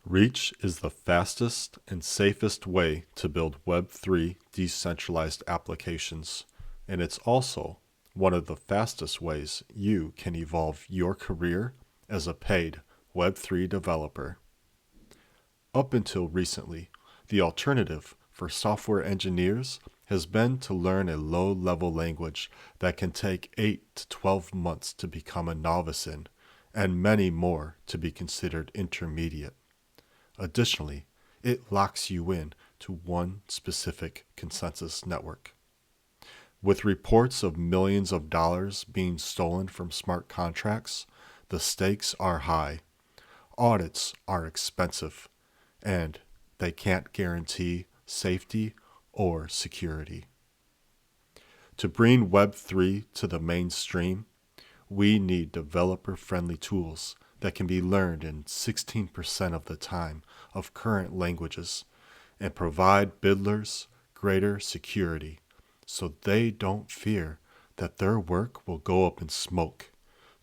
Reach is the fastest and safest way to build Web3 decentralized applications, and it's also one of the fastest ways you can evolve your career as a paid Web3 developer. Up until recently, the alternative for software engineers has been to learn a low-level language that can take 8 to 12 months to become a novice in, and many more to be considered intermediate. Additionally, it locks you in to one specific consensus network. With reports of millions of dollars being stolen from smart contracts, the stakes are high. Audits are expensive, and they can't guarantee safety or security. To bring Web3 to the mainstream, we need developer-friendly tools that can be learned in 16% of the time of current languages and provide bidlers greater security so they don't fear that their work will go up in smoke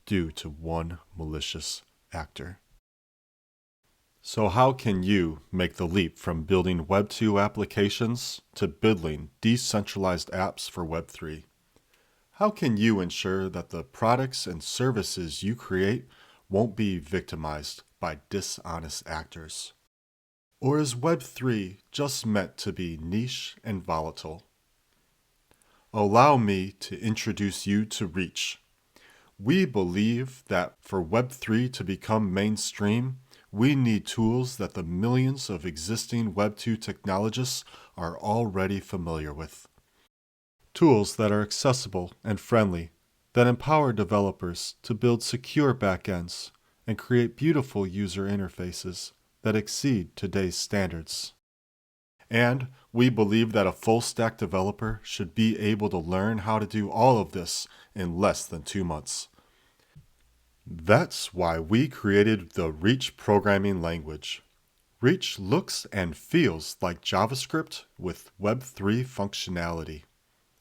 due to one malicious actor. So how can you make the leap from building Web2 applications to building decentralized apps for Web3? How can you ensure that the products and services you create won't be victimized by dishonest actors? Or is Web3 just meant to be niche and volatile? Allow me to introduce you to Reach. We believe that for Web3 to become mainstream, we need tools that the millions of existing Web2 technologists are already familiar with. Tools that are accessible and friendly, that empower developers to build secure backends and create beautiful user interfaces that exceed today's standards. And we believe that a full-stack developer should be able to learn how to do all of this in less than 2 months. That's why we created the Reach programming language. Reach looks and feels like JavaScript with Web3 functionality.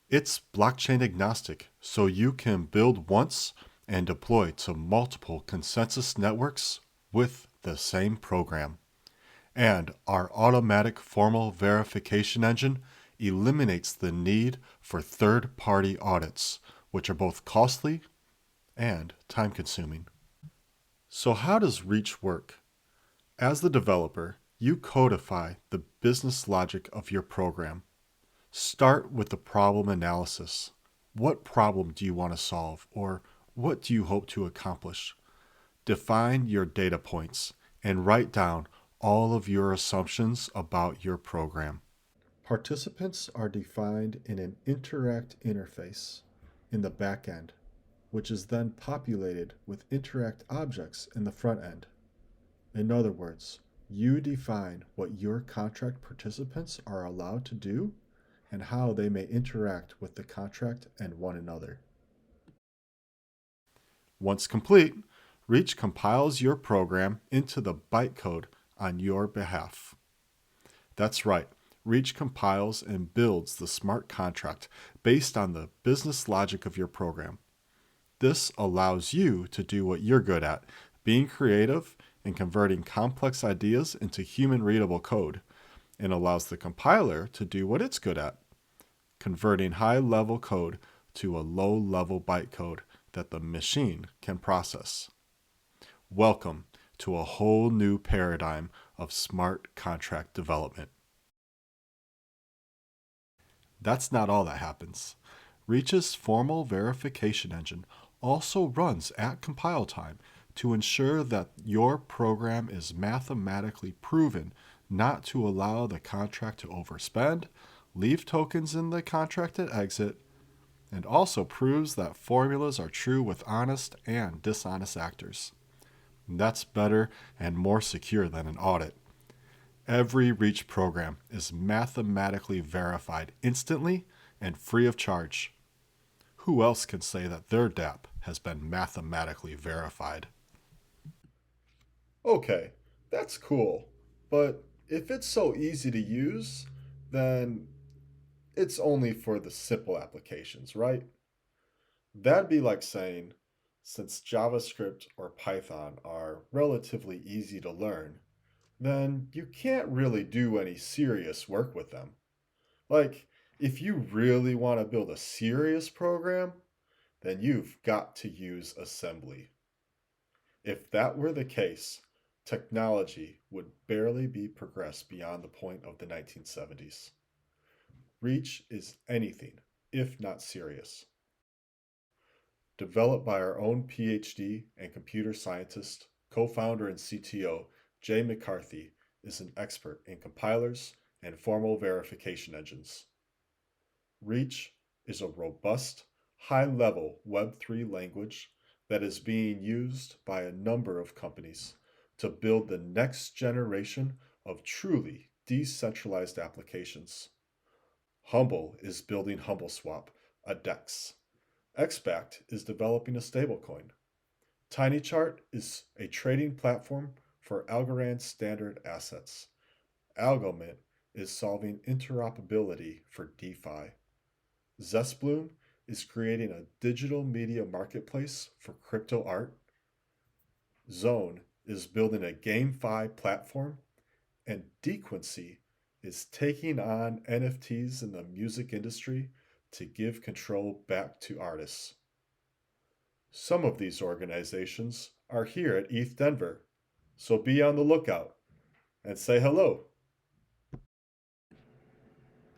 It's blockchain agnostic, so you can build once and deploy to multiple consensus networks with the same program. And our automatic formal verification engine eliminates the need for third-party audits, which are both costly and time-consuming. So how does Reach work? As the developer, you codify the business logic of your program. Start with the problem analysis. What problem do you want to solve, or what do you hope to accomplish? Define your data points and write down all of your assumptions about your program. Participants are defined in an interact interface in the back end, which is then populated with interact objects in the front end. In other words, you define what your contract participants are allowed to do and how they may interact with the contract and one another. Once complete, Reach compiles your program into the bytecode on your behalf. That's right, Reach compiles and builds the smart contract based on the business logic of your program. This allows you to do what you're good at, being creative and converting complex ideas into human-readable code, and allows the compiler to do what it's good at, converting high-level code to a low-level bytecode that the machine can process. Welcome to a whole new paradigm of smart contract development. That's not all that happens. Reach's formal verification engine also runs at compile time to ensure that your program is mathematically proven not to allow the contract to overspend, leave tokens in the contract at exit, and also proves that formulas are true with honest and dishonest actors. That's better and more secure than an audit. Every Reach program is mathematically verified instantly and free of charge. Who else can say that their dApp has been mathematically verified? Okay, that's cool. But if it's so easy to use, then it's only for the simple applications, right? That'd be like saying, since JavaScript or Python are relatively easy to learn, then you can't really do any serious work with them. Like, if you really want to build a serious program, then you've got to use assembly. If that were the case, technology would barely be progressed beyond the point of the 1970s. Reach is anything if not serious. Developed by our own PhD and computer scientist, co founder and CTO, Jay McCarthy, is an expert in compilers and formal verification engines. Reach is a robust, high level Web3 language that is being used by a number of companies to build the next generation of truly decentralized applications. Humble is building HumbleSwap, a DEX. XBacked is developing a stablecoin. TinyChart is a trading platform for Algorand standard assets. Algomint is solving interoperability for DeFi. Zestbloom is creating a digital media marketplace for crypto art. Zone is building a GameFi platform. And Dequency is taking on NFTs in the music industry to give control back to artists. Some of these organizations are here at ETH Denver, so be on the lookout and say hello.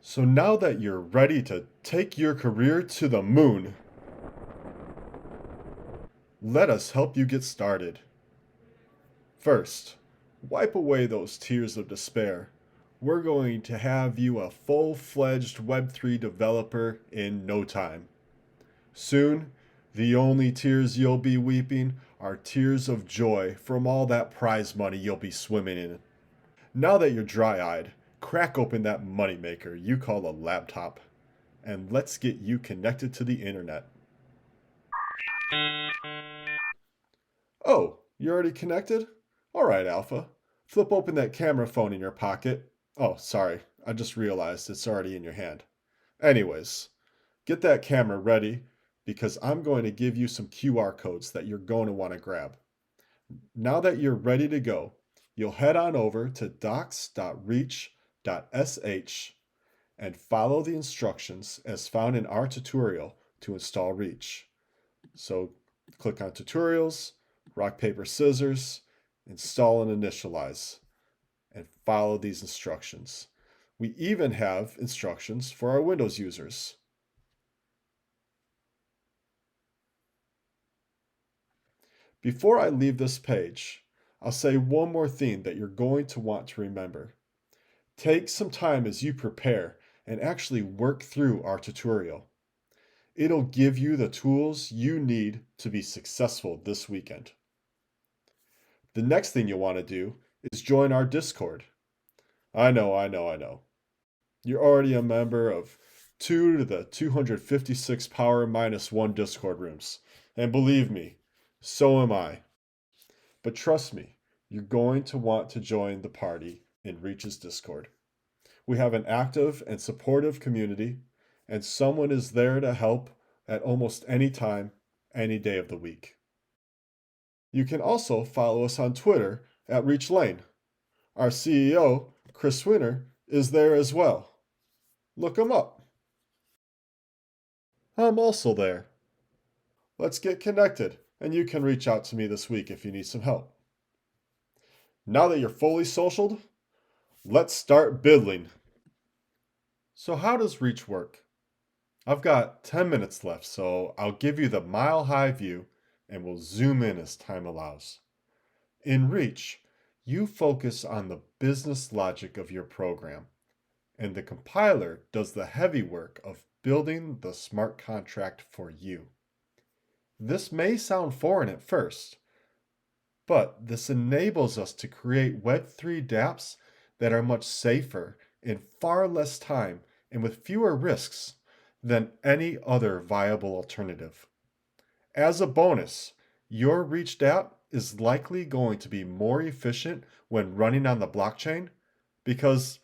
So now that you're ready to take your career to the moon, let us help you get started. First, wipe away those tears of despair. We're going to have you a full-fledged Web3 developer in no time. Soon, the only tears you'll be weeping are tears of joy from all that prize money you'll be swimming in. Now that you're dry-eyed, crack open that moneymaker you call a laptop, and let's get you connected to the internet. Oh, you're already connected? Alright, Alpha. Flip open that camera phone in your pocket. Oh, sorry, I just realized it's already in your hand. Anyways, get that camera ready because I'm going to give you some QR codes that you're going to want to grab. Now that you're ready to go, you'll head on over to docs.reach.sh and follow the instructions as found in our tutorial to install Reach. So click on Tutorials, Rock, Paper, Scissors, install and initialize, and follow these instructions. We even have instructions for our Windows users. Before I leave this page, I'll say one more thing that you're going to want to remember. Take some time as you prepare and actually work through our tutorial. It'll give you the tools you need to be successful this weekend. The next thing you'll want to do is join our Discord. I know. You're already a member of 2 to the 256 power minus 1 Discord rooms. And believe me, so am I. But trust me, you're going to want to join the party in Reach's Discord. We have an active and supportive community, and someone is there to help at almost any time, any day of the week. You can also follow us on Twitter at Reach Lane. Our CEO, Chris Winter, is there as well. Look him up. I'm also there. Let's get connected, and you can reach out to me this week if you need some help. Now that you're fully socialed, let's start biddling. So how does Reach work? I've got 10 minutes left, so I'll give you the mile-high view and we'll zoom in as time allows. In Reach, you focus on the business logic of your program, and the compiler does the heavy work of building the smart contract for you. This may sound foreign at first, but this enables us to create Web3 dApps that are much safer in far less time and with fewer risks than any other viable alternative. As a bonus, your Reach dApp is likely going to be more efficient when running on the blockchain because,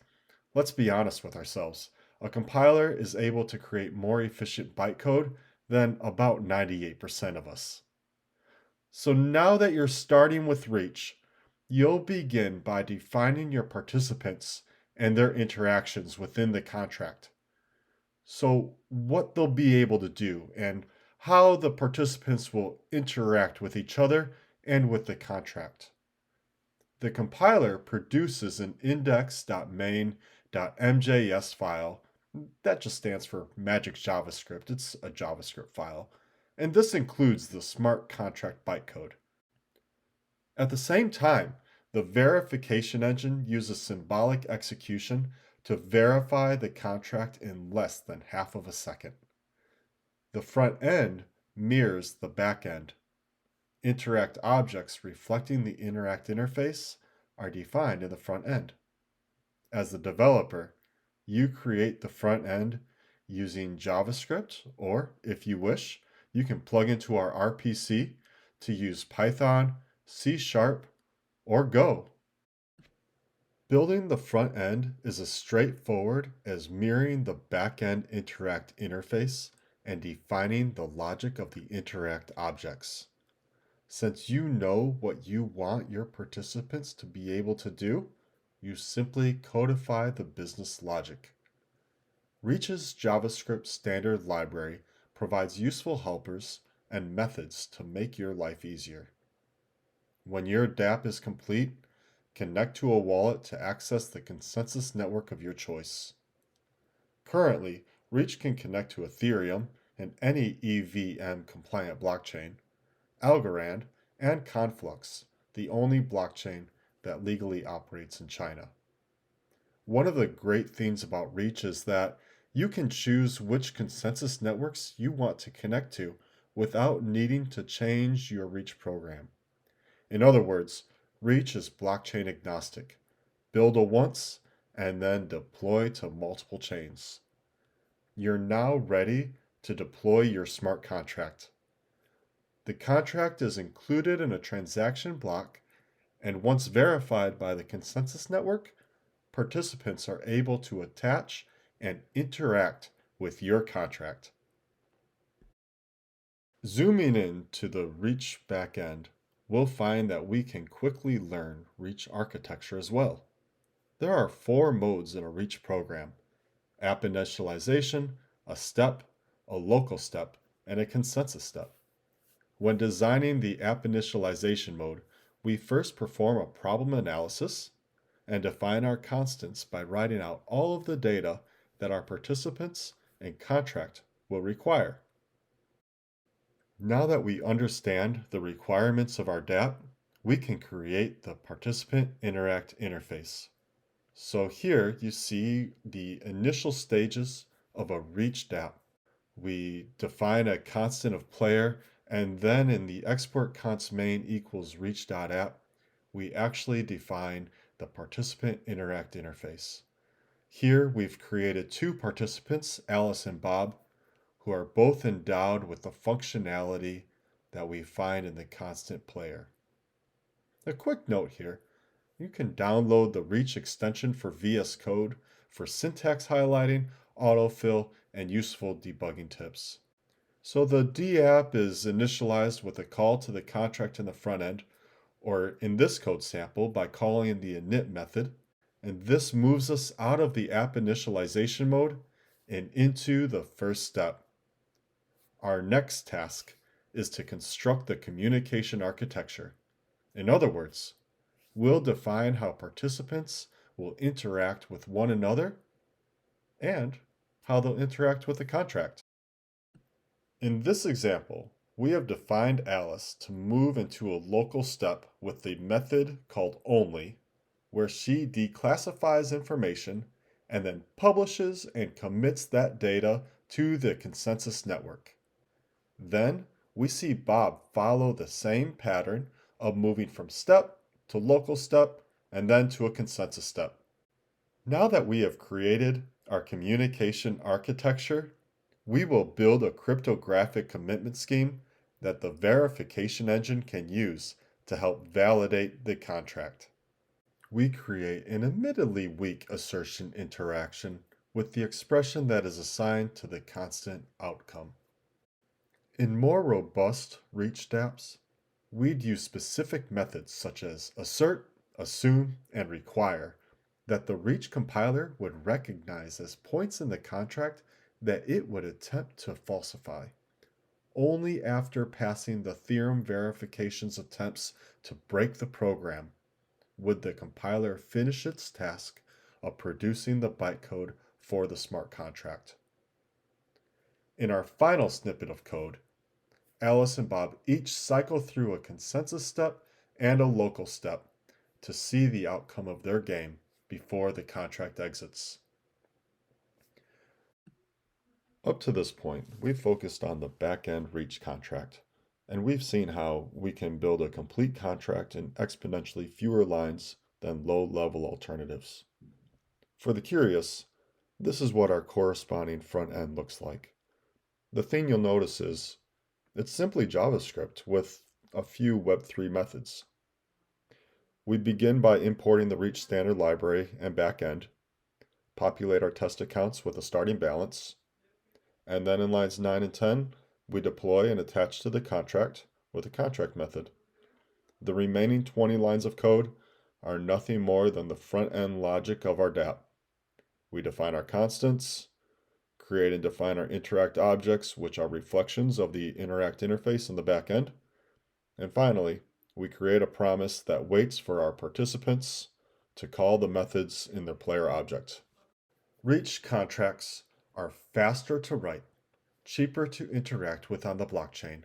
let's be honest with ourselves, a compiler is able to create more efficient bytecode than about 98% of us. So now that you're starting with Reach, You'll begin by defining your participants and their interactions within the contract. So, what they'll be able to do and how the participants will interact with each other and with the contract. The compiler produces an index.main.mjs file. That just stands for Magic JavaScript. It's a JavaScript file. And this includes the smart contract bytecode. At the same time, the verification engine uses symbolic execution to verify the contract in less than half of a second. The front end mirrors the back end. Interact objects reflecting the Interact interface are defined in the front end. As the developer, you create the front end using JavaScript, or if you wish, you can plug into our RPC to use Python, C#, or Go. Building the front end is as straightforward as mirroring the back-end Interact interface and defining the logic of the Interact objects. Since you know what you want your participants to be able to do, you simply codify the business logic. Reach's JavaScript standard library provides useful helpers and methods to make your life easier. When your dApp is complete, connect to a wallet to access the consensus network of your choice. Currently, Reach can connect to Ethereum and any EVM-compliant blockchain, Algorand, and Conflux, the only blockchain that legally operates in China. One of the great things about Reach is that you can choose which consensus networks you want to connect to without needing to change your Reach program. In other words, Reach is blockchain agnostic. Build a once and then deploy to multiple chains. You're now ready to deploy your smart contract. The contract is included in a transaction block, and once verified by the consensus network, participants are able to attach and interact with your contract. Zooming in to the Reach backend, we'll find that we can quickly learn Reach architecture as well. There are 4 modes in a Reach program: app initialization, a step, a local step, and a consensus step. When designing the app initialization mode, we first perform a problem analysis and define our constants by writing out all of the data that our participants and contract will require. Now that we understand the requirements of our dApp, we can create the participant interact interface. So here you see the initial stages of a Reach dApp. We define a constant of player, and then in the export const main equals reach.app, we actually define the participant interact interface. Here we've created 2 participants, Alice and Bob, who are both endowed with the functionality that we find in the constant player. A quick note here, you can download the Reach extension for VS Code for syntax highlighting, autofill, and useful debugging tips. So the dApp is initialized with a call to the contract in the front end, or in this code sample by calling the init method, and this moves us out of the app initialization mode and into the first step. Our next task is to construct the communication architecture. In other words, we'll define how participants will interact with one another and how they'll interact with the contract. In this example, we have defined Alice to move into a local step with the method called only, where she declassifies information and then publishes and commits that data to the consensus network. Then we see Bob follow the same pattern of moving from step to local step and then to a consensus step. Now that we have created our communication architecture, we will build a cryptographic commitment scheme that the verification engine can use to help validate the contract. We create an admittedly weak assertion interaction with the expression that is assigned to the constant outcome. In more robust Reach dApps, we'd use specific methods such as assert assume, and require that the Reach compiler would recognize as points in the contract that it would attempt to falsify. Only after passing the theorem verification's attempts to break the program would the compiler finish its task of producing the bytecode for the smart contract. In our final snippet of code, Alice and Bob each cycle through a consensus step and a local step to see the outcome of their game before the contract exits. Up to this point, we've focused on the back-end Reach contract, and we've seen how we can build a complete contract in exponentially fewer lines than low-level alternatives. For the curious, this is what our corresponding front end looks like. The thing you'll notice is it's simply JavaScript with a few Web3 methods. We begin by importing the Reach standard library and backend, populate our test accounts with a starting balance, and then in lines 9 and 10, we deploy and attach to the contract with a contract method. The remaining 20 lines of code are nothing more than the front-end logic of our dApp. We define our constants, create and define our interact objects, which are reflections of the interact interface in the back end. And finally, we create a promise that waits for our participants to call the methods in their player object. Reach contracts are faster to write, cheaper to interact with on the blockchain,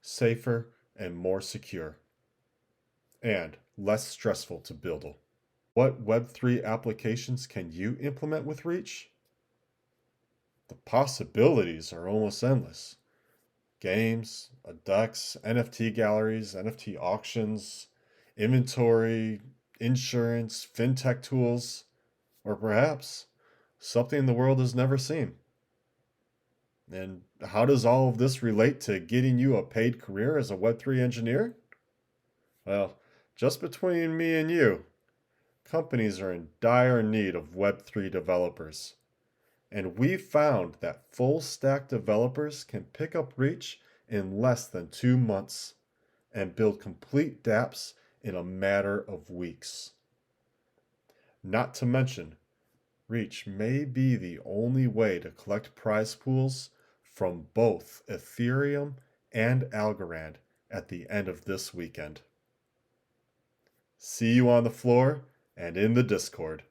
safer and more secure, and less stressful to build. What Web3 applications can you implement with Reach? The possibilities are almost endless. Games, DEX, NFT galleries, NFT auctions, inventory, insurance, fintech tools, or perhaps something the world has never seen. And how does all of this relate to getting you a paid career as a Web3 engineer? Well, just between me and you, companies are in dire need of Web3 developers. And we've found that full stack developers can pick up Reach in less than 2 months and build complete dApps in a matter of weeks. Not to mention, Reach may be the only way to collect prize pools from both Ethereum and Algorand at the end of this weekend. See you on the floor and in the Discord.